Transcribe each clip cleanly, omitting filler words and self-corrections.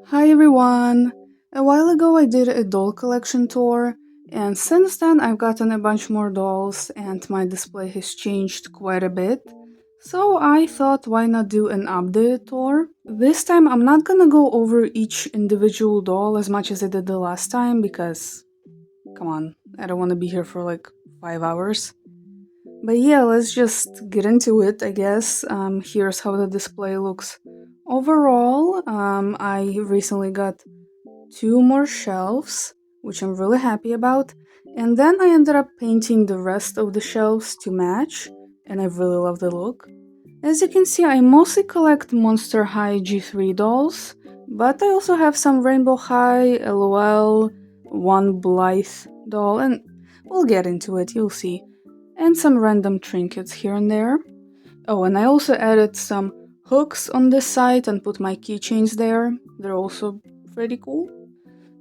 Hi everyone! A while ago I did a doll collection tour, and since then I've gotten a bunch more dolls and my display has changed quite a bit. So I thought why not do an updated tour? This time I'm not gonna go over each individual doll as much as I did the last time because, come on, I don't wanna be here for like 5 hours. But yeah, let's just get into it, I guess. Here's how the display looks. Overall, I recently got two more shelves, which I'm really happy about. And then I ended up painting the rest of the shelves to match, and I really love the look. As you can see, I mostly collect Monster High G3 dolls, but I also have some Rainbow High, LOL, one Blythe doll, and we'll get into it, you'll see. And some random trinkets here and there. Oh, and I also added some hooks on this side and put my keychains there. They're also pretty cool.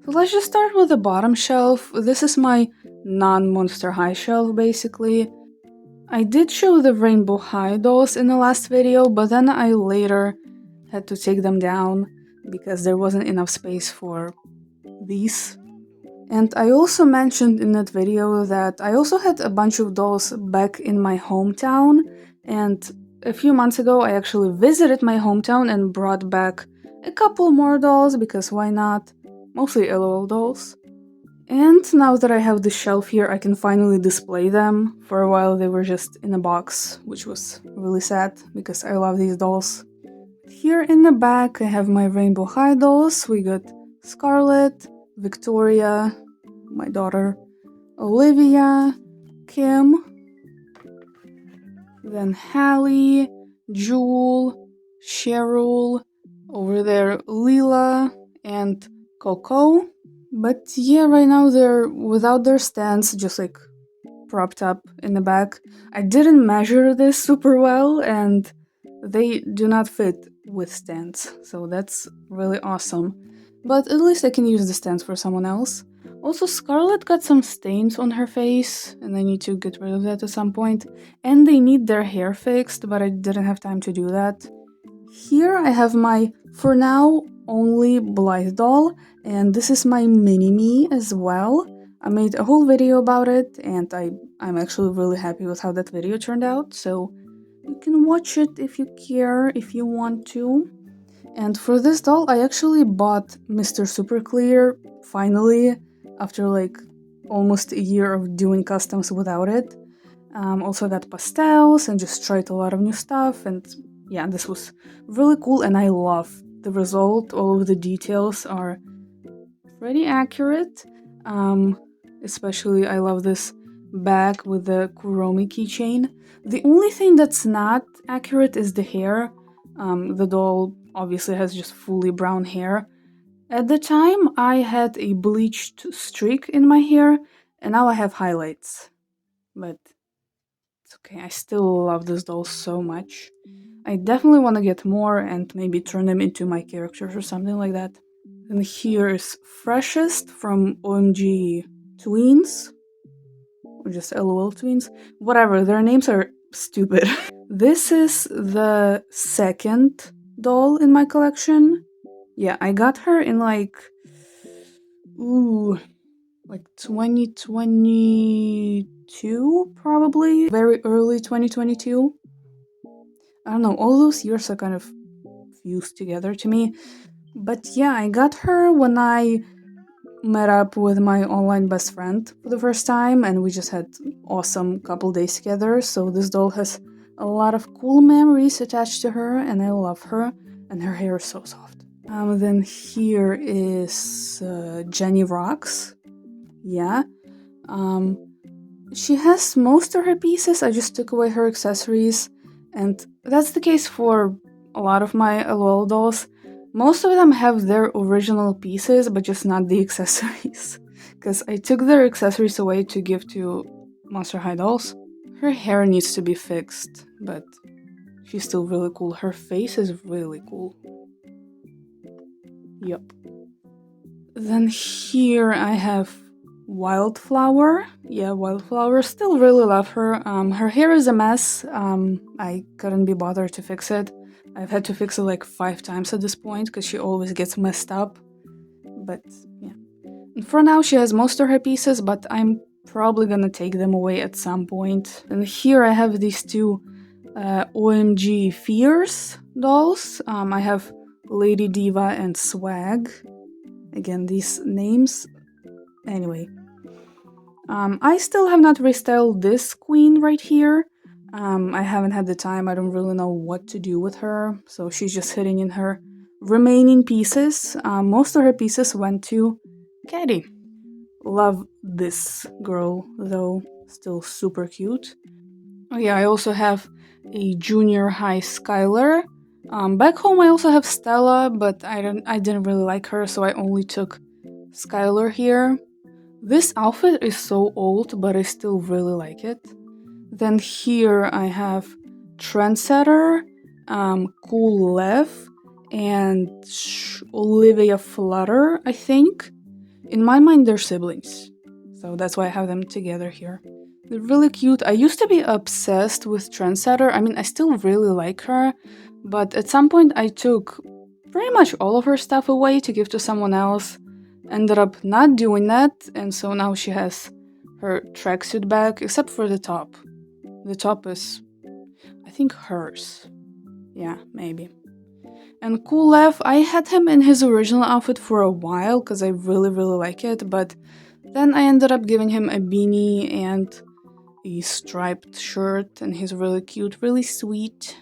So let's just start with the bottom shelf. This is my non-Monster High shelf, basically. I did show the Rainbow High dolls in the last video, but then I later had to take them down because there wasn't enough space for these. And I also mentioned in that video that I also had a bunch of dolls back in my hometown, and a few months ago I actually visited my hometown and brought back a couple more dolls because why not? Mostly LOL dolls. And now that I have the shelf here, I can finally display them. For a while they were just in a box, which was really sad because I love these dolls. Here in the back I have my Rainbow High dolls. We got Scarlet, Victoria, my daughter, Olivia, Kim, then Hallie, Jewel, Cheryl, over there Lila, and Coco. But yeah, right now they're without their stands, just like propped up in the back. I didn't measure this super well, and they do not fit with stands, so that's really awesome. But at least I can use the stands for someone else. Also, Scarlett got some stains on her face, and I need to get rid of that at some point. And they need their hair fixed, but I didn't have time to do that. Here I have my, for now, only Blythe doll, and this is my mini-me as well. I made a whole video about it, and I'm actually really happy with how that video turned out, so you can watch it if you care, if you want to. And for this doll, I actually bought Mr. Super Clear, finally, after like almost a year of doing customs without it. Also got pastels and just tried a lot of new stuff, and yeah, this was really cool and I love the result. All of the details are pretty accurate. Especially I love this bag with the Kuromi keychain. The only thing that's not accurate is the hair. The doll obviously has just fully brown hair. At the time, I had a bleached streak in my hair, and now I have highlights. But it's okay, I still love this doll so much. I definitely want to get more and maybe turn them into my characters or something like that. And here's Freshest from OMG Tweens, or just LOL Tweens. Whatever, their names are stupid. This is the second doll in my collection. Yeah, I got her in like 2022 probably, very early 2022. I don't know, all those years are kind of fused together to me. But yeah, I got her when I met up with my online best friend for the first time, and we just had awesome couple days together. So this doll has a lot of cool memories attached to her, and I love her, and her hair is so soft. Then here is Jenny Rocks. Yeah. She has most of her pieces. I just took away her accessories, and that's the case for a lot of my LOL dolls. Most of them have their original pieces, but just not the accessories. Because I took their accessories away to give to Monster High dolls. Her hair needs to be fixed, but she's still really cool. Her face is really cool. Yup. Then here I have Wildflower. Yeah, Wildflower. Still really love her. Her hair is a mess. I couldn't be bothered to fix it. I've had to fix it like 5 times at this point because she always gets messed up. But yeah. And for now, she has most of her pieces, but I'm probably gonna take them away at some point. And here I have these two OMG Fears dolls. I have Lady Diva and Swag. Again, these names. Anyway. I still have not restyled this queen right here. I haven't had the time. I don't really know what to do with her. So she's just sitting in her remaining pieces. Most of her pieces went to Caddy. Love this girl, though. Still super cute. Oh yeah, I also have a junior high Skylar. Back home I also have Stella, but I didn't really like her, so I only took Skylar here. This outfit is so old, but I still really like it. Then here I have Trendsetter, Cool Lev, and Olivia Flutter, I think. In my mind, they're siblings, so that's why I have them together here. They're really cute. I used to be obsessed with Trendsetter. I mean, I still really like her, but at some point I took pretty much all of her stuff away to give to someone else. Ended up not doing that, and so now she has her tracksuit back, except for the top. The top is, I think, hers. Yeah, maybe. And Cool Lev, I had him in his original outfit for a while because I really like it, but then I ended up giving him a beanie and a striped shirt, and he's really cute, really sweet.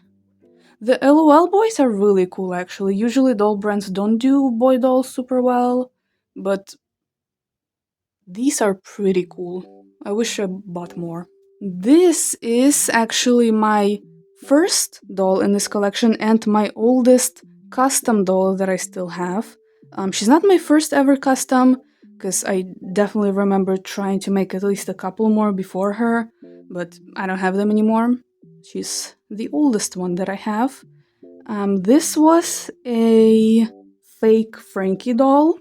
The LOL boys are really cool actually. Usually doll brands don't do boy dolls super well, but these are pretty cool. I wish I bought more. This is actually my first doll in this collection and my oldest custom doll that I still have. She's not my first ever custom, because I definitely remember trying to make at least a couple more before her, but I don't have them anymore. She's the oldest one that I have. This was a fake Frankie doll.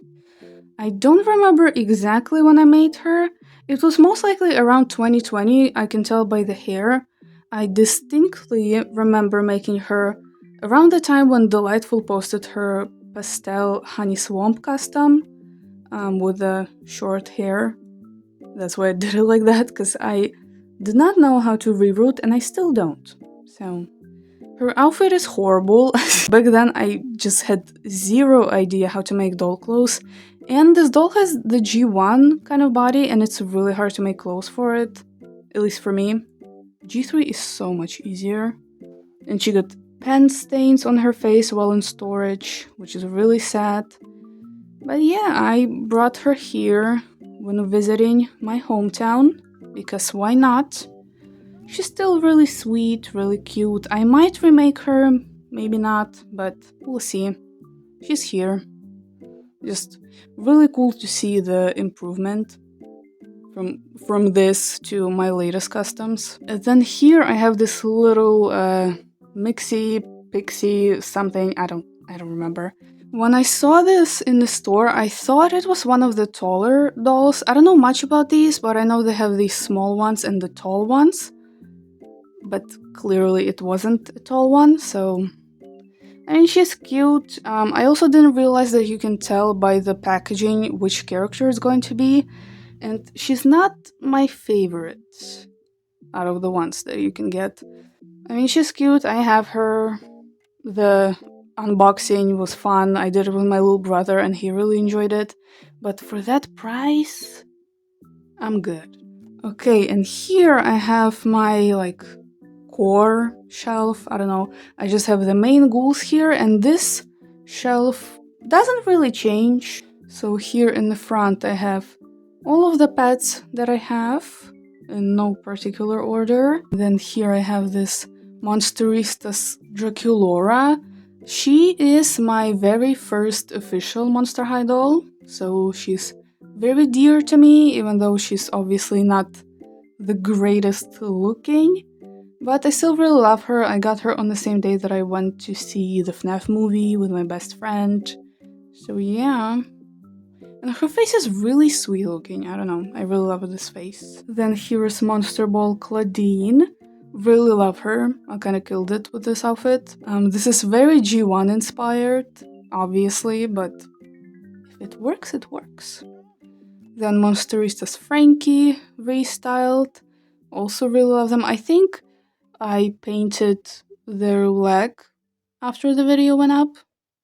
I don't remember exactly when I made her. It was most likely around 2020, I can tell by the hair. I distinctly remember making her around the time when Delightful posted her pastel Honey Swamp custom with the short hair. That's why I did it like that, because I did not know how to reroute and I still don't. So her outfit is horrible. Back then I just had zero idea how to make doll clothes, and this doll has the G1 kind of body and it's really hard to make clothes for it, at least for me. G3 is so much easier. And she got pen stains on her face while in storage, which is really sad. But yeah, I brought her here when visiting my hometown, because why not? She's still really sweet, really cute. I might remake her, maybe not, but we'll see. She's here. Just really cool to see the improvement from this to my latest customs. And then here I have this little Mixie, Pixie, something, I don't remember. When I saw this in the store, I thought it was one of the taller dolls. I don't know much about these, but I know they have these small ones and the tall ones. But clearly it wasn't a tall one, so... I mean, she's cute. I also didn't realize that you can tell by the packaging which character is going to be, and she's not my favorite out of the ones that you can get. I mean, she's cute, I have her. The unboxing was fun, I did it with my little brother and he really enjoyed it, but for that price, I'm good. Okay, and here I have my, core shelf. I don't know. I just have the main ghouls here, and this shelf doesn't really change. So here in the front I have all of the pets that I have in no particular order. Then here I have this Monsteristas Draculora. She is my very first official Monster High doll, so she's very dear to me, even though she's obviously not the greatest looking. But I still really love her. I got her on the same day that I went to see the FNAF movie with my best friend. So yeah. And her face is really sweet looking. I don't know. I really love this face. Then here is Monster Ball Claudine. Really love her. I kind of killed it with this outfit. This is very G1 inspired, obviously, but if it works, it works. Then Monsterista's Frankie, restyled. Also really love them. I think I painted their leg after the video went up,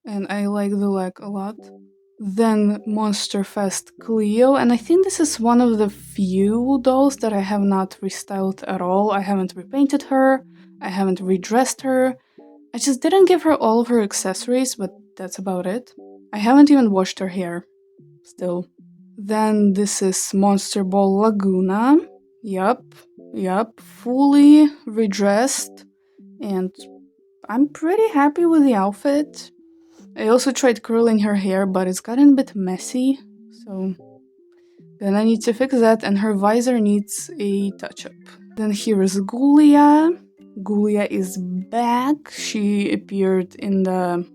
and I like the leg a lot. Then Monster Fest Cleo, and I think this is one of the few dolls that I have not restyled at all. I haven't repainted her, I haven't redressed her. I just didn't give her all of her accessories, but that's about it. I haven't even washed her hair, still. Then this is Monster Ball Laguna. Yup, fully redressed, and I'm pretty happy with the outfit. I also tried curling her hair, but it's gotten a bit messy, so then I need to fix that, and her visor needs a touch-up. Then here is Gulia. Gulia is back. She appeared in the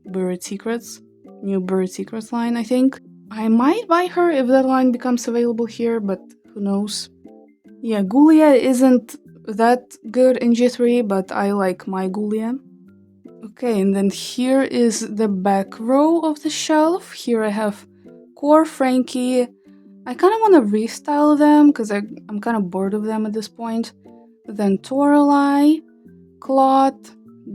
Buried Secrets, new Buried Secrets line, I think. I might buy her if that line becomes available here, but who knows. Yeah, Gulia isn't that good in G3, but I like my Gulia. Okay, and then here is the back row of the shelf. Here I have Core Frankie. I kind of want to restyle them because I'm kind of bored of them at this point. Then Toralei, Claude,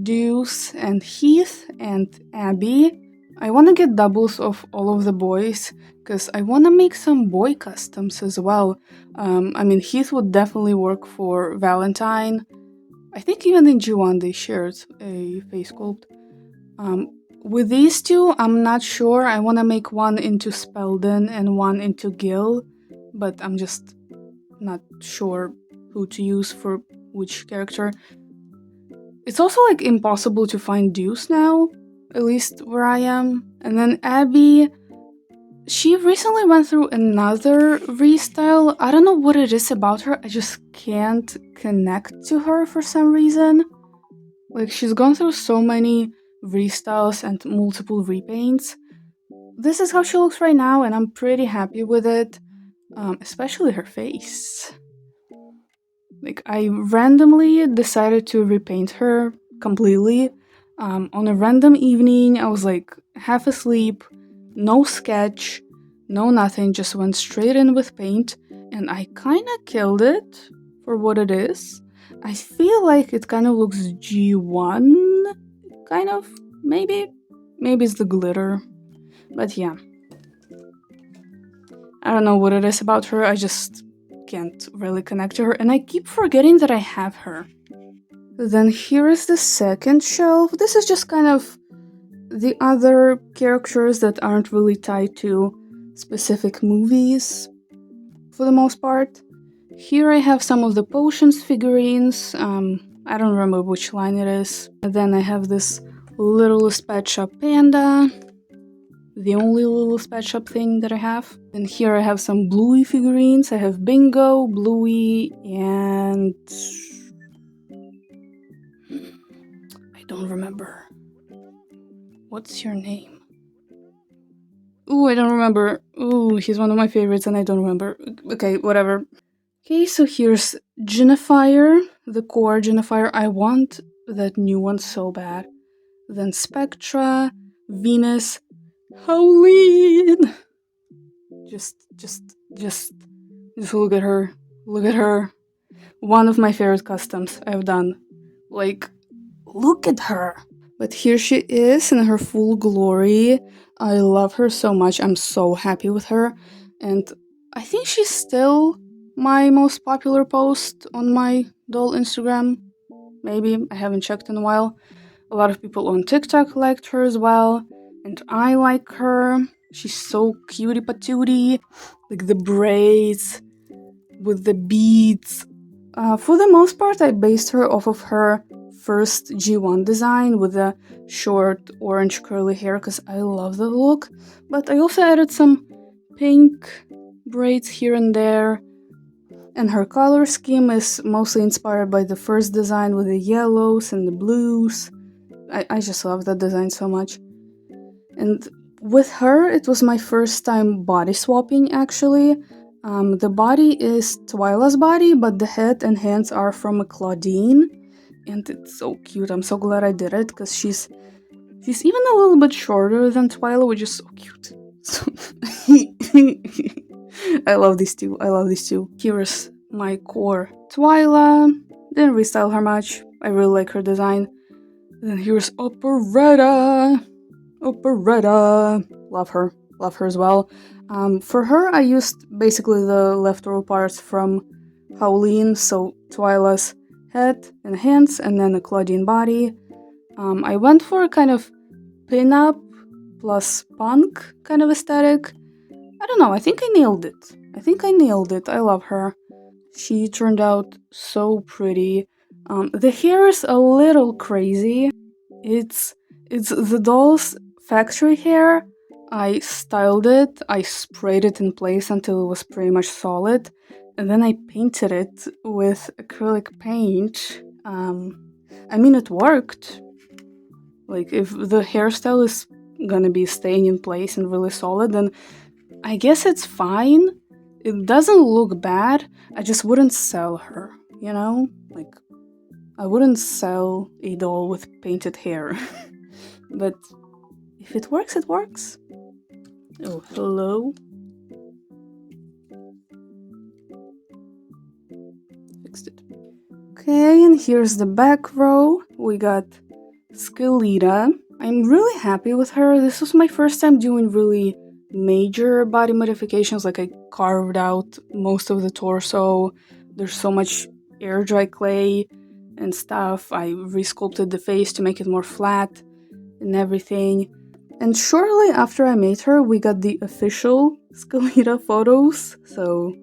Deuce, and Heath, and Abby. I want to get doubles of all of the boys because I want to make some boy customs as well. I mean, Heath would definitely work for Valentine. I think even in G1 they shared a face sculpt. With these two, I'm not sure. I want to make one into Spelden and one into Gil, but I'm just not sure who to use for which character. It's also like impossible to find Deuce now, at least where I am. And then Abby, she recently went through another restyle. I don't know what it is about her, I just can't connect to her for some reason. Like, she's gone through so many restyles and multiple repaints. This is how she looks right now, and I'm pretty happy with it, especially her face. Like, I randomly decided to repaint her completely. On a random evening, I was like half asleep, no sketch, no nothing, just went straight in with paint, and I kinda killed it for what it is. I feel like it kind of looks G1, kind of, maybe. Maybe it's the glitter, but yeah. I don't know what it is about her, I just can't really connect to her, and I keep forgetting that I have her. Then here is the second shelf. This is just kind of the other characters that aren't really tied to specific movies, for the most part. Here I have some of the potions figurines. I don't remember which line it is. And then I have this Littlest Pet Shop Panda, the only Littlest Pet Shop thing that I have. And here I have some Bluey figurines. I have Bingo, Bluey, and I don't remember. What's your name? Ooh, I don't remember. Ooh, he's one of my favorites and I don't remember. Okay, whatever. Okay, so here's Genifier, the core Genifier. I want that new one so bad. Then Spectra, Venus, Howleen. Just look at her. Look at her. One of my favorite customs I've done. Like, look at her. But here she is in her full glory. I love her so much. I'm so happy with her. And I think she's still my most popular post on my doll Instagram. Maybe. I haven't checked in a while. A lot of people on TikTok liked her as well. And I like her. She's so cutie patootie. Like the braids with the beads. For the most part, I based her off of her first G1 design with the short orange curly hair because I love the look. But I also added some pink braids here and there. And her color scheme is mostly inspired by the first design with the yellows and the blues. I just love that design so much. And with her, it was my first time body swapping actually. The body is Twyla's body, but the head and hands are from a Claudine, and it's so cute. I'm so glad I did it because she's even a little bit shorter than Twyla, which is so cute. So I love these two. I love these two. Here's my core Twyla. Didn't restyle her much. I really like her design. Then here's Operetta. Operetta. Love her. Love her as well. For her, I used basically the leftover parts from Howleen, so Twyla's head and hands, and then a Claudine body. I went for a kind of pin-up plus punk kind of aesthetic. I don't know, I think I nailed it. I love her. She turned out so pretty. The hair is a little crazy. It's it's the doll's factory hair. I styled it, I sprayed it in place until it was pretty much solid, and then I painted it with acrylic paint. I mean, it worked. Like, if the hairstyle is gonna be staying in place and really solid, then I guess it's fine. It doesn't look bad. I just wouldn't sell her, you know? Like, I wouldn't sell a doll with painted hair. But if it works, it works. Oh, hello. Fixed it. Okay, and here's the back row. We got Skelita. I'm really happy with her. This was my first time doing really major body modifications. Like, I carved out most of the torso. There's so much air dry clay and stuff. I resculpted the face to make it more flat and everything. And shortly after I made her, we got the official Skelita photos, so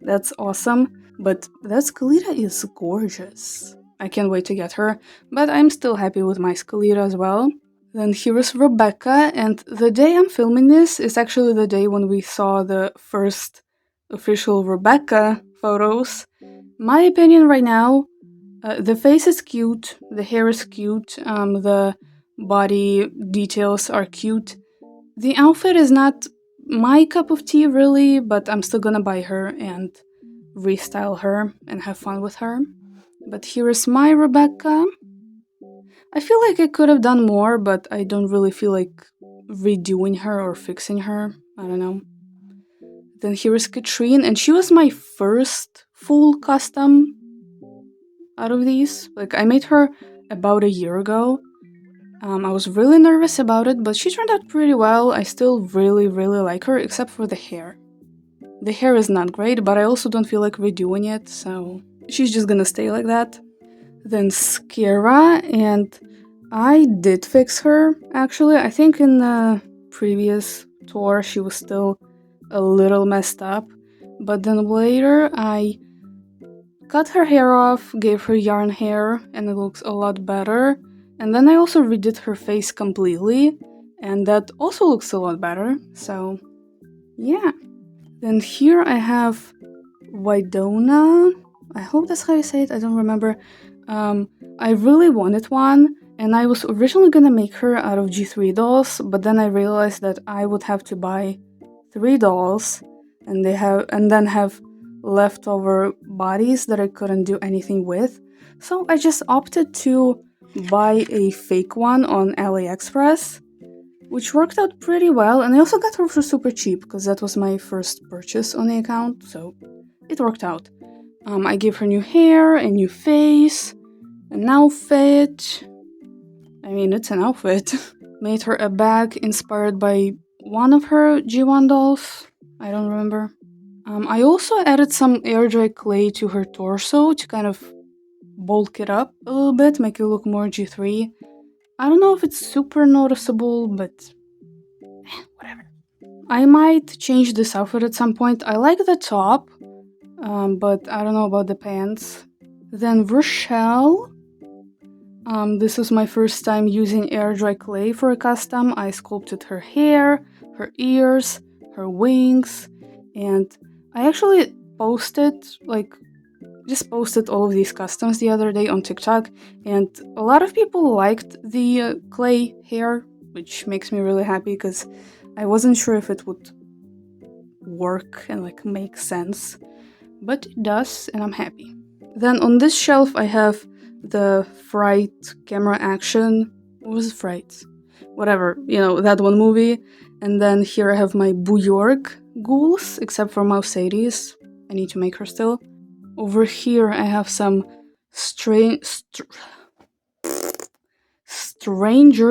that's awesome. But that Skelita is gorgeous. I can't wait to get her, but I'm still happy with my Skelita as well. Then here is Rebecca, and the day I'm filming this is actually the day when we saw the first official Rebecca photos. My opinion right now, the face is cute, the hair is cute, the body details are cute. The outfit is not my cup of tea really, but I'm still gonna buy her and restyle her and have fun with her. But here is my Rebecca. I feel like I could have done more, but I don't really feel like redoing her or fixing her. I don't know. Then here is Katrine, and she was my first full custom out of these. Like, I made her about a year ago. I was really nervous about it, but she turned out pretty well. I still really, really like her, except for the hair. The hair is not great, but I also don't feel like redoing it, so she's just gonna stay like that. Then Skira, and I did fix her, actually. I think in the previous tour she was still a little messed up, but then later I cut her hair off, gave her yarn hair, and it looks a lot better. And then I also redid her face completely, and that also looks a lot better, so yeah. Then here I have Widona. I hope that's how you say it, I don't remember. I really wanted one, and I was originally gonna make her out of G3 dolls, but then I realized that I would have to buy 3 dolls, and then have leftover bodies that I couldn't do anything with. So I just opted to buy a fake one on AliExpress, which worked out pretty well, and I also got her for super cheap because that was my first purchase on the account, so it worked out. I gave her new hair, a new face, an outfit. I mean, it's an outfit. Made her a bag inspired by one of her G1 dolls. I don't remember. I also added some air dry clay to her torso to kind of bulk it up a little bit, make it look more G3. I don't know if it's super noticeable, but whatever. I might change this outfit at some point. I like the top, but I don't know about the pants. Then Rochelle. This was my first time using air dry clay for a custom. I sculpted her hair, her ears, her wings, and I actually posted all of these customs the other day on TikTok, and a lot of people liked the clay hair, which makes me really happy because I wasn't sure if it would work and like make sense, but it does, and I'm happy. Then on this shelf, I have the Fright camera action. What was it, Fright? Whatever, that one movie. And then here I have my Bujorg ghouls, except for Mausadis. I need to make her still. Over here, I have some Stranger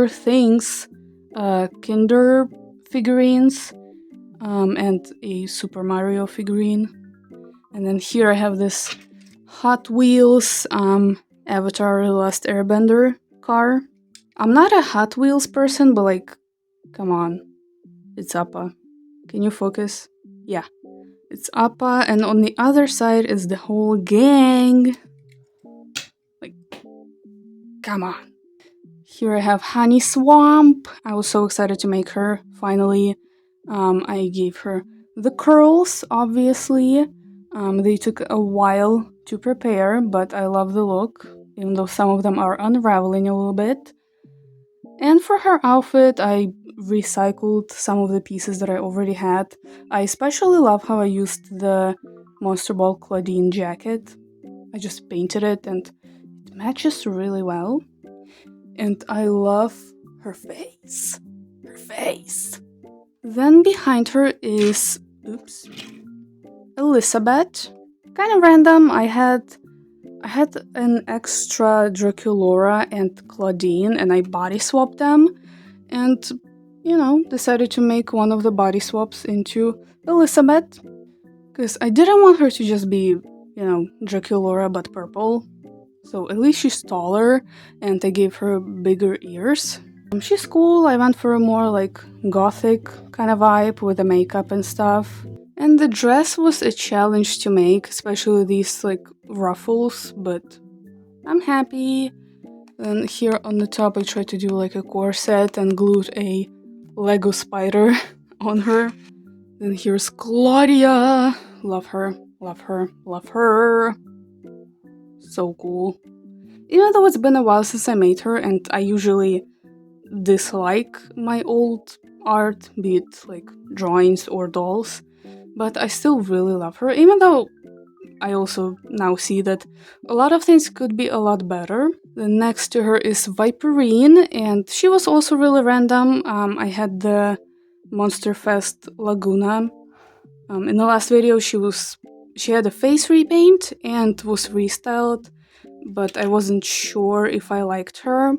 Things Kinder figurines and a Super Mario figurine. And then here I have this Hot Wheels Avatar The Last Airbender car. I'm not a Hot Wheels person, but like, come on. It's Appa. Can you focus? Yeah. It's Appa, and on the other side is the whole gang. Like, come on. Here I have Honey Swamp. I was so excited to make her, finally. I gave her the curls, obviously. They took a while to prepare, but I love the look, even though some of them are unraveling a little bit. And for her outfit, I recycled some of the pieces that I already had. I especially love how I used the Monster Ball Claudine jacket. I just painted it and it matches really well. And I love her face. Her face. Then behind her is, Elizabeth. Kind of random. I had an extra Draculora and Claudine, and I body swapped them, and decided to make one of the body swaps into Elizabeth, because I didn't want her to just be Draculora but purple. So at least she's taller, and I gave her bigger ears. She's cool. I went for a more like gothic kind of vibe with the makeup and stuff. And the dress was a challenge to make, especially these like ruffles, but I'm happy. Then here on the top I tried to do like a corset and glued a Lego spider on her. Then here's Claudia. Love her, love her, love her. So cool. Even though it's been a while since I made her, and I usually dislike my old art, be it like drawings or dolls, but I still really love her, even though I also now see that a lot of things could be a lot better. Then next to her is Viperine, and she was also really random. I had the Monster Fest Laguna. In the last video, she had a face repaint and was restyled, but I wasn't sure if I liked her.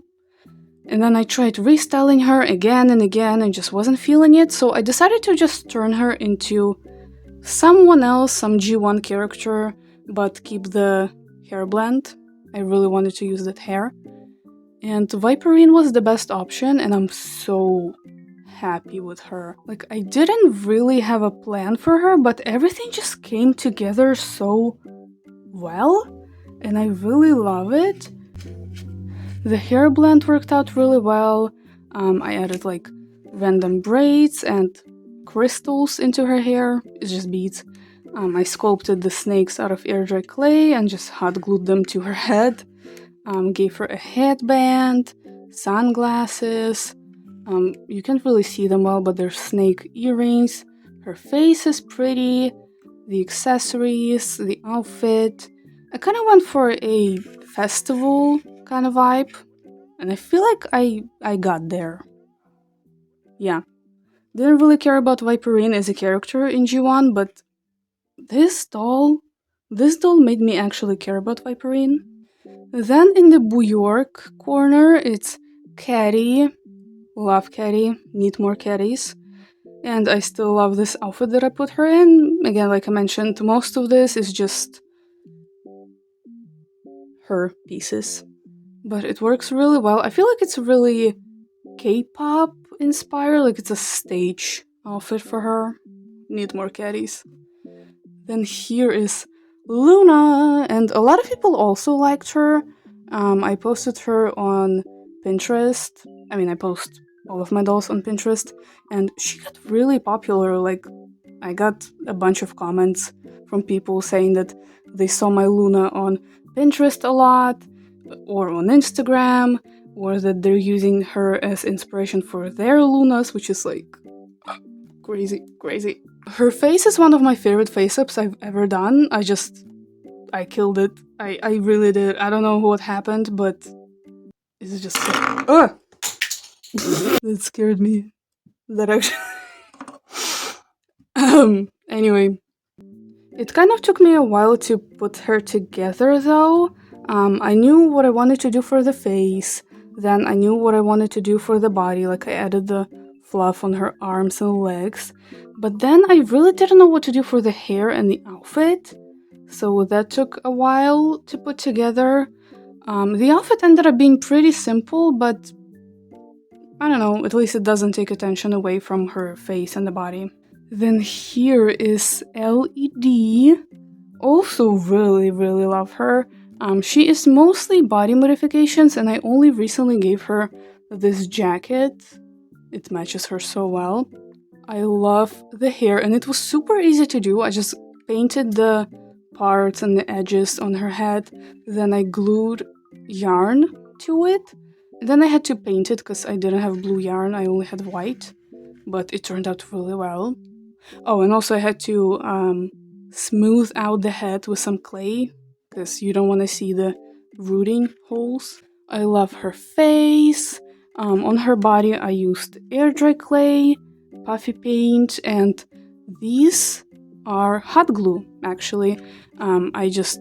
And then I tried restyling her again and again and just wasn't feeling it, so I decided to just turn her into someone else, some G1 character, but keep the hair blend. I really wanted to use that hair. And Viperine was the best option, and I'm so happy with her. Like, I didn't really have a plan for her, but everything just came together so well, and I really love it. The hair blend worked out really well. I added like random braids and crystals into her hair. It's just beads. I sculpted the snakes out of air dry clay and just hot glued them to her head. Gave her a headband, sunglasses. You can't really see them well, but they're snake earrings. Her face is pretty. The accessories, the outfit. I kind of went for a festival kind of vibe, and I feel like I got there. Yeah. Didn't really care about Viperine as a character in G1, but this doll made me actually care about Viperine. Then in the Bujork corner, it's Caddy. Love Caddy, need more Caddies. And I still love this outfit that I put her in. Again, like I mentioned, most of this is just her pieces. But it works really well. I feel like it's really K-pop inspired, like it's a stage outfit for her. Need more Caddies. Then here is Luna, and a lot of people also liked her. I posted her on Pinterest. I post all of my dolls on Pinterest, and she got really popular. Like, I got a bunch of comments from people saying that they saw my Luna on Pinterest a lot, or on Instagram, or that they're using her as inspiration for their Lunas, which is like Crazy, crazy. Her face is one of my favorite face-ups I've ever done. I killed it. I really did. I don't know what happened, but it's just so... Ugh! That scared me. That actually... Anyway. It kind of took me a while to put her together though. I knew what I wanted to do for the face, then I knew what I wanted to do for the body, like I added the fluff on her arms and legs. But then I really didn't know what to do for the hair and the outfit, so that took a while to put together. The outfit ended up being pretty simple, but I don't know, at least it doesn't take attention away from her face and the body. Then here is LED. Also really love her. She is mostly body modifications, and I only recently gave her this jacket. It matches her so well. I love the hair, and it was super easy to do. I just painted the parts and the edges on her head, then I glued yarn to it. Then I had to paint it because I didn't have blue yarn, I only had white, but it turned out really well. Oh, and also I had to smooth out the head with some clay because you don't want to see the rooting holes. I love her face. On her body I used air dry clay, puffy paint, and these are hot glue actually. I just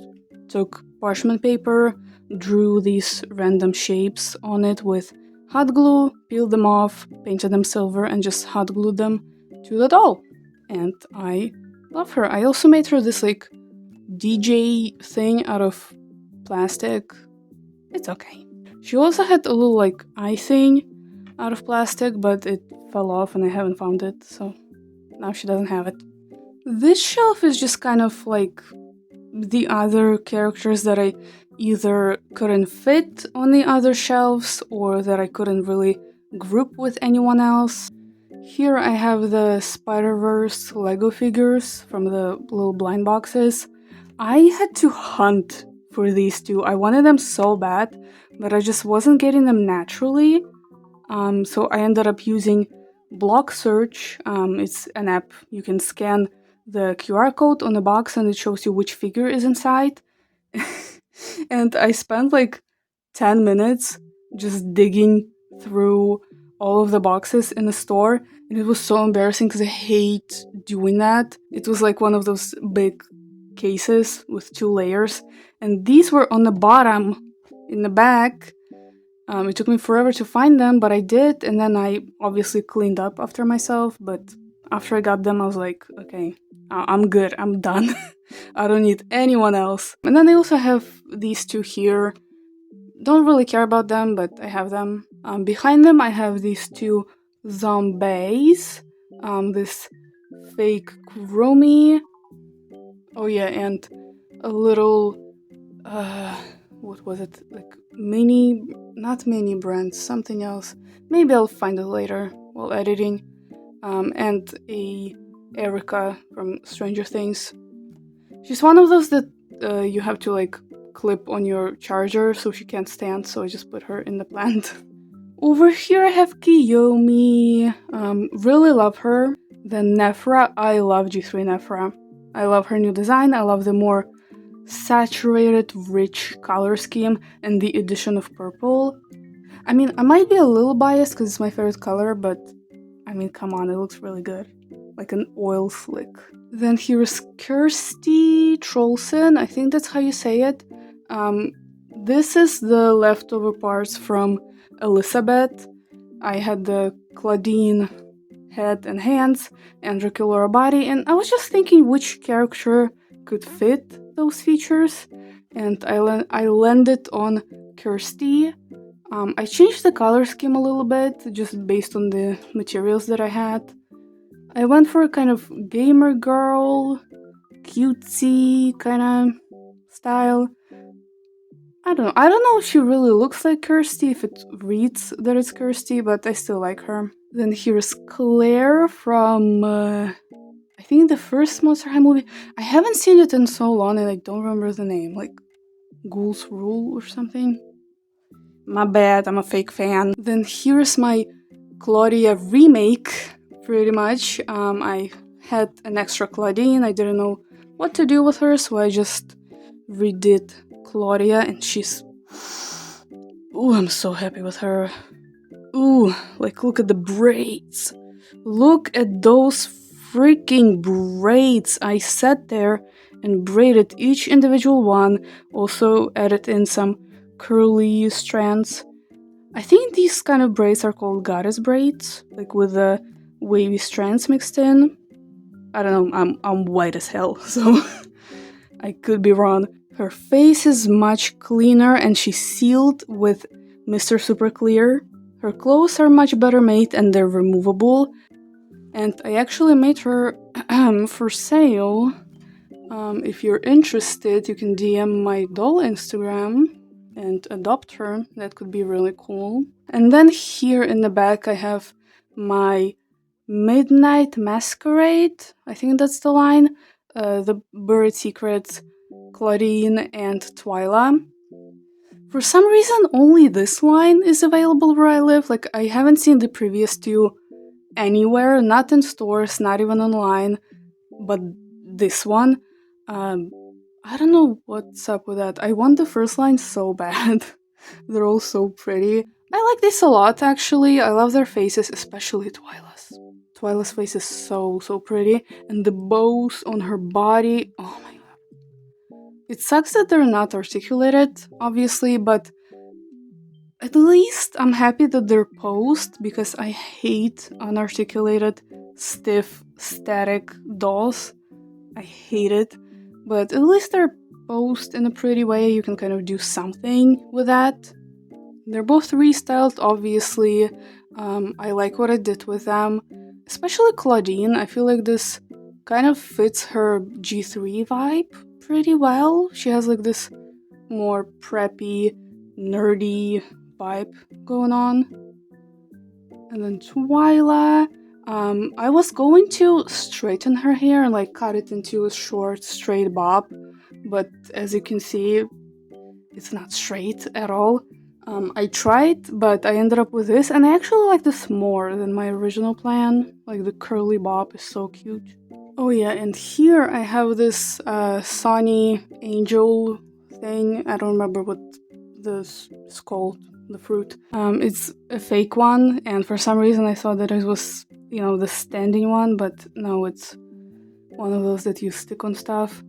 took parchment paper, drew these random shapes on it with hot glue, peeled them off, painted them silver, and just hot glued them to the doll. And I love her. I also made her this like DJ thing out of plastic. It's okay. She also had a little like eye thing out of plastic, but it fell off and I haven't found it, so now she doesn't have it. This shelf is just kind of like the other characters that I either couldn't fit on the other shelves or that I couldn't really group with anyone else. Here I have the Spider-Verse Lego figures from the little blind boxes. I had to hunt for these two. I wanted them so bad, but I just wasn't getting them naturally. So I ended up using Block Search. It's an app. You can scan the QR code on the box and it shows you which figure is inside. And I spent like 10 minutes just digging through all of the boxes in the store, and it was so embarrassing because I hate doing that. It was like one of those big cases with 2 layers, and these were on the bottom in the back. It took me forever to find them, but I did, and then I obviously cleaned up after myself, but after I got them I was like, okay, I'm good, I'm done. I don't need anyone else. And then I also have these two here. Don't really care about them, but I have them. Behind them I have these two zombies. This fake Chromie. Oh yeah, and a little, what was it? Like mini, not mini brand, something else. Maybe I'll find it later while editing. And a Erica from Stranger Things. She's one of those that you have to like clip on your charger so she can't stand, so I just put her in the plant. Over here I have Kiyomi. Really love her. Then Nephra, I love G3 Nephra. I love her new design, I love the more saturated, rich color scheme and the addition of purple. I mean, I might be a little biased because it's my favorite color, but I mean, come on, it looks really good. Like an oil slick. Then here's Kirsty Trollson, I think that's how you say it. This is the leftover parts from Elizabeth. I had the Claudine head and hands and Dracula body, and I was just thinking which character could fit those features, and I landed on Kirsty. I changed the color scheme a little bit, just based on the materials that I had. I went for a kind of gamer girl, cutesy kind of style. I don't know if she really looks like Kirsty, if it reads that it's Kirsty, but I still like her. Then here's Claire from, I think the first Monster High movie. I haven't seen it in so long and I don't remember the name, like Ghouls Rule or something. My bad, I'm a fake fan. Then here's my Claudia remake pretty much. I had an extra Claudine. I didn't know what to do with her, so I just redid Claudia, and she's. Ooh, I'm so happy with her. Ooh, like look at the braids. Look at those freaking braids. I sat there and braided each individual one, also added in some curly strands. I think these kind of braids are called goddess braids, like with the wavy strands mixed in. I don't know, I'm white as hell, so I could be wrong. Her face is much cleaner and she's sealed with Mr. Super Clear. Her clothes are much better made and they're removable. And I actually made her for sale. If you're interested, you can DM my doll Instagram and adopt her. That could be really cool. And then here in the back I have my Midnight Masquerade. I think that's the line. The Buried Secrets, Claudine, and Twyla. For some reason, only this line is available where I live. Like, I haven't seen the previous two anywhere, not in stores, not even online. But this one, I don't know what's up with that. I want the first line so bad. They're all so pretty. I like this a lot, actually. I love their faces, especially Twyla's. Twyla's face is so pretty. And the bows on her body, oh my god. It sucks that they're not articulated, obviously, but at least I'm happy that they're posed because I hate unarticulated, stiff, static dolls. I hate it. But at least they're posed in a pretty way. You can kind of do something with that. They're both restyled, obviously. I like what I did with them. Especially Claudine. I feel like this kind of fits her G3 vibe pretty well. She has like this more preppy, nerdy vibe going on. And then Twyla, I was going to straighten her hair and like cut it into a short, straight bob, but as you can see, it's not straight at all. I tried, but I ended up with this, and I actually like this more than my original plan. Like the curly bob is so cute. Oh yeah, and here I have this Sonny Angel thing. I don't remember what this is called, the fruit. It's a fake one, and for some reason I thought that it was, the standing one, but no, it's one of those that you stick on stuff.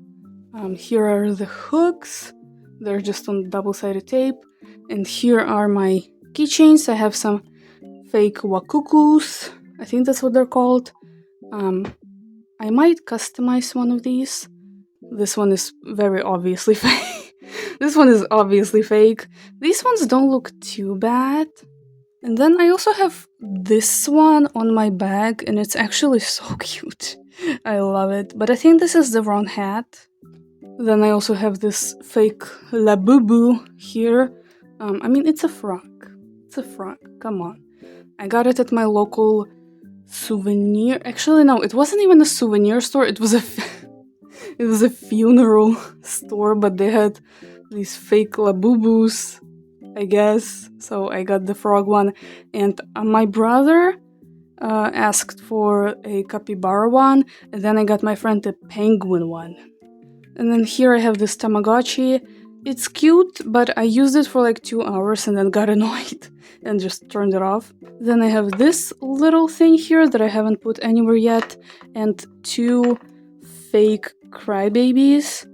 Here are the hooks. They're just on double-sided tape. And here are my keychains. I have some fake wakukus. I think that's what they're called. I might customize one of these. This one is very obviously fake. This one is obviously fake. These ones don't look too bad. And then I also have this one on my bag, and it's actually so cute. I love it. But I think this is the wrong hat. Then I also have this fake Labubu here. I mean, it's a frog. It's a frog. Come on. I got it at my local souvenir. Actually, no, it wasn't even a souvenir store. It was a it was a funeral store, but they had these fake Labubus, I guess. So I got the frog one, and my brother asked for a capybara one, and then I got my friend a penguin one. And then here I have this Tamagotchi. It's cute, but I used it for like 2 hours and then got annoyed and just turned it off. Then I have this little thing here that I haven't put anywhere yet, and 2 fake crybabies.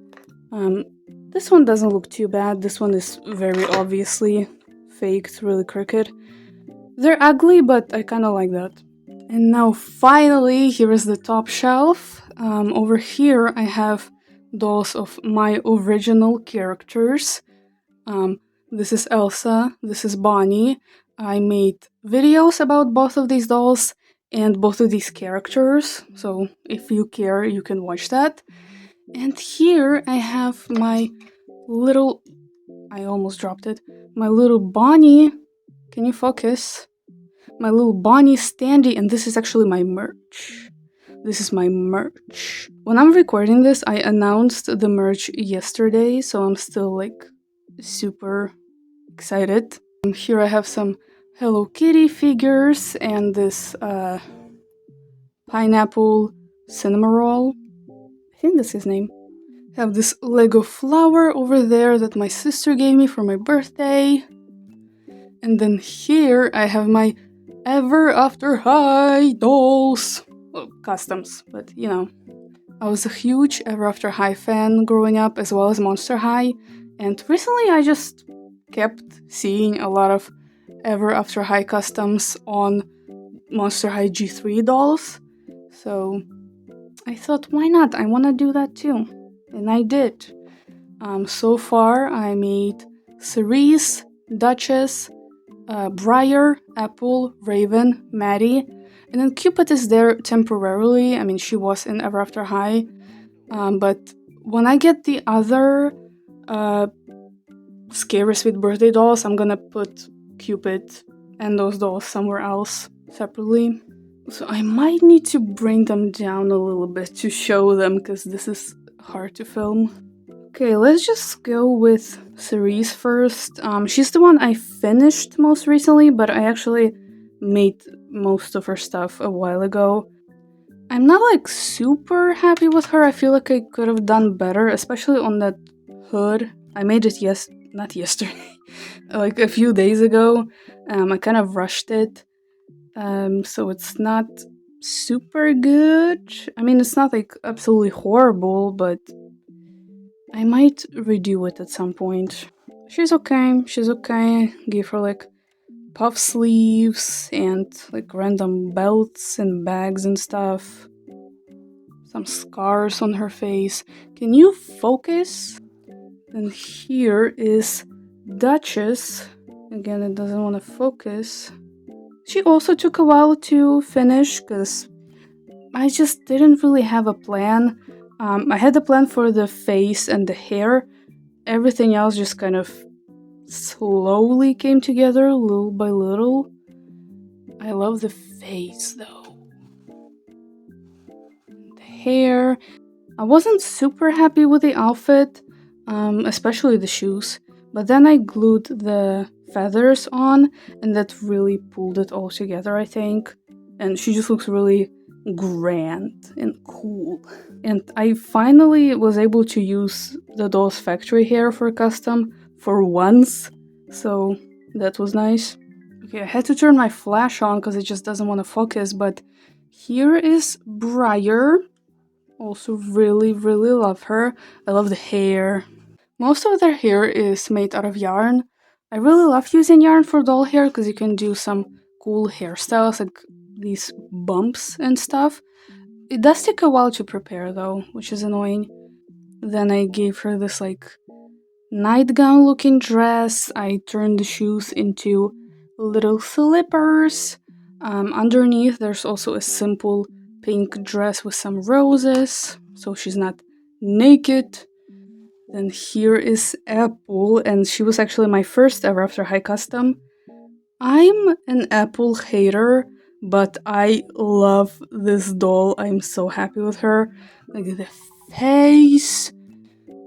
This one doesn't look too bad. This one is very obviously fake. It's really crooked. They're ugly, but I kind of like that. And now finally, here is the top shelf. Over here I have dolls of my original characters. This is Elsa, this is Bonnie. I made videos about both of these dolls and both of these characters, so if you care, you can watch that. And here I have my little... I almost dropped it. My little Bonnie... Can you focus? My little Bonnie standee, and this is actually my merch. This is my merch. When I'm recording this, I announced the merch yesterday, so I'm still like super excited. Here I have some Hello Kitty figures and this pineapple cinnamon roll. I think that's his name. I have this Lego flower over there that my sister gave me for my birthday. And then here I have my Ever After High dolls. Well, customs, but you know. I was a huge Ever After High fan growing up, as well as Monster High, and recently I just kept seeing a lot of Ever After High customs on Monster High G3 dolls. So I thought, why not? I want to do that too. And I did. So far, I made Cerise, Duchess, Briar, Apple, Raven, Maddie, and then Cupid is there temporarily. I mean, she was in Ever After High, but when I get the other Scary Sweet Birthday dolls, I'm gonna put Cupid and those dolls somewhere else separately. So I might need to bring them down a little bit to show them, because this is hard to film. Okay, let's just go with Cerise first. She's the one I finished most recently, but I actually made most of her stuff a while ago. I'm not like super happy with her. I feel like I could have done better, especially on that hood. I made it not yesterday, like a few days ago. I kind of rushed it. So it's not super good. I mean, it's not like absolutely horrible, but I might redo it at some point. She's okay. She's okay. Give her like puff sleeves and like random belts and bags and stuff. Some scars on her face. Can you focus? And here is Duchess. Again, it doesn't want to focus. She also took a while to finish because I just didn't really have a plan. I had a plan for the face and the hair. Everything else just kind of slowly came together little by little. I love the face though. The hair. I wasn't super happy with the outfit, especially the shoes. But then I glued the feathers on, and that really pulled it all together, I think. And she just looks really grand and cool. And I finally was able to use the doll's factory hair for custom for once, so that was nice. Okay, I had to turn my flash on because it just doesn't want to focus, but here is Briar. Also really, really love her. I love the hair. Most of their hair is made out of yarn. I really love using yarn for doll hair because you can do some cool hairstyles, like these bumps and stuff. It does take a while to prepare though, which is annoying. Then I gave her this like nightgown looking dress. I turned the shoes into little slippers. Underneath there's also a simple pink dress with some roses, so she's not naked. Then here is Apple, and she was actually my first Ever After High custom. I'm an Apple hater, but I love this doll. I'm so happy with her. Like the face.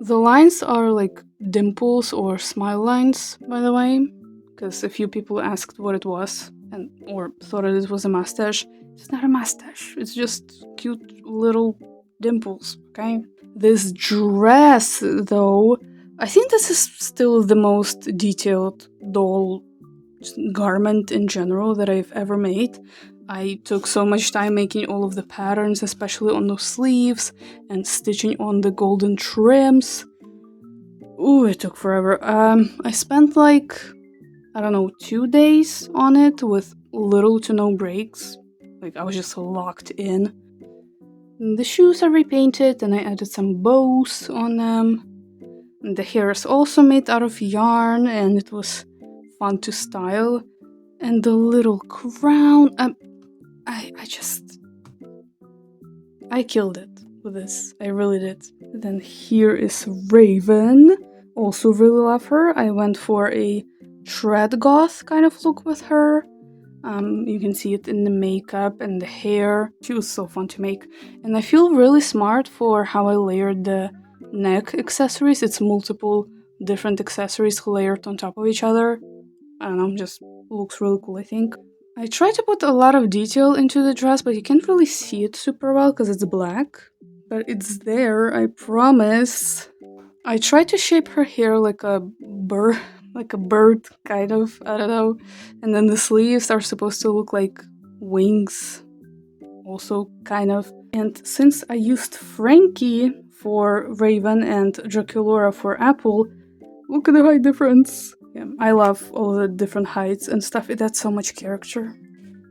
The lines are like dimples or smile lines, by the way, because a few people asked what it was and or thought it was a mustache. It's not a mustache. It's just cute little dimples, okay? This dress, though, I think this is still the most detailed doll garment in general that I've ever made. I took so much time making all of the patterns, especially on those sleeves, and stitching on the golden trims. Ooh, it took forever. I spent like, I don't know, 2 days on it with little to no breaks. Like, I was just locked in. The shoes are repainted, and I added some bows on them. And the hair is also made out of yarn, and it was fun to style. And the little crown, I killed it with this. I really did. Then here is Raven. Also really love her. I went for a tread goth kind of look with her. You can see it in the makeup and the hair. She was so fun to make. And I feel really smart for how I layered the neck accessories. It's multiple different accessories layered on top of each other. I don't know, just looks really cool, I think. I try to put a lot of detail into the dress, but you can't really see it super well because it's black. But it's there, I promise. I tried to shape her hair like a bird, like a bird, kind of. I don't know. And then the sleeves are supposed to look like wings, also kind of. And since I used Frankie for Raven and Draculaura for Apple, look at the height difference. Yeah, I love all the different heights and stuff. It adds so much character.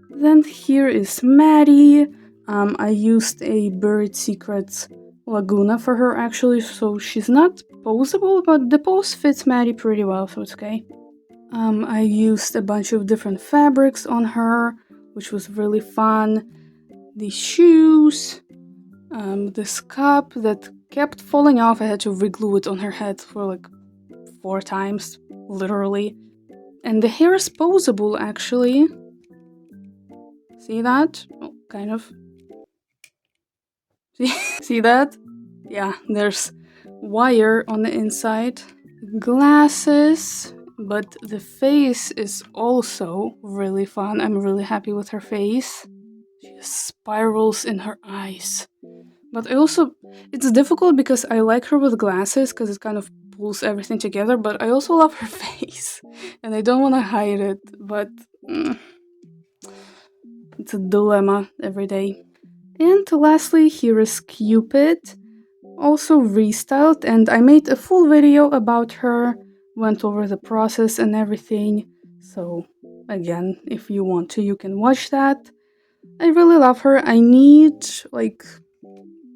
Then here is Maddie. I used a Buried Secrets Laguna for her actually, so she's not posable, but the pose fits Maddie pretty well, so it's okay. I used a bunch of different fabrics on her, which was really fun. The shoes, this cup that kept falling off. I had to reglue it on her head for like 4 times, literally. And the hair is posable actually. See that? Oh, kind of. See that? Yeah, there's wire on the inside. Glasses, but the face is also really fun. I'm really happy with her face. She has spirals in her eyes. But it's difficult because I like her with glasses because it kind of pulls everything together, but I also love her face. And I don't want to hide it, but it's a dilemma every day. And lastly, here is Cupid, also restyled, and I made a full video about her, went over the process and everything. So again, if you want to, you can watch that. I really love her. I need like,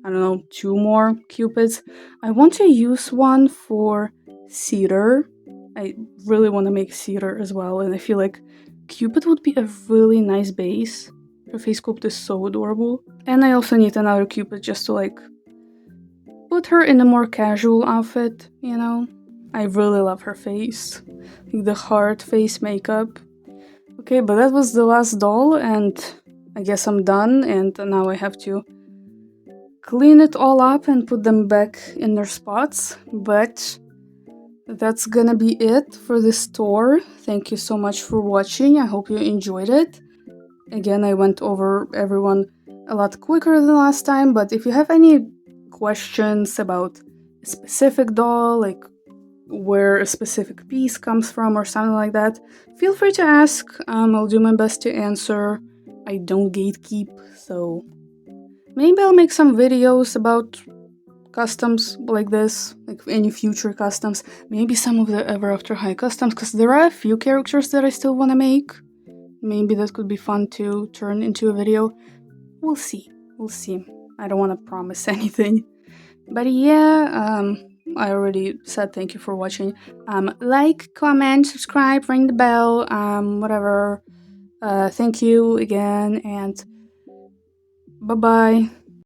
I don't know, 2 more Cupids. I want to use one for Cedar. I really want to make Cedar as well, and I feel like Cupid would be a really nice base. Her face sculpt is so adorable. And I also need another Cupid just to like put her in a more casual outfit, you know? I really love her face. Like the heart face makeup. Okay, but that was the last doll, and I guess I'm done, and now I have to clean it all up and put them back in their spots. But that's gonna be it for this tour. Thank you so much for watching. I hope you enjoyed it. Again, I went over everyone a lot quicker than last time, but if you have any questions about a specific doll, like where a specific piece comes from or something like that, feel free to ask. I'll do my best to answer. I don't gatekeep, so maybe I'll make some videos about customs like this, like any future customs. Maybe some of the Ever After High customs, because there are a few characters that I still want to make. Maybe that could be fun to turn into a video. We'll see. We'll see. I don't want to promise anything. But yeah, I already said thank you for watching. Like, comment, subscribe, ring the bell, whatever. Thank you again, and bye-bye.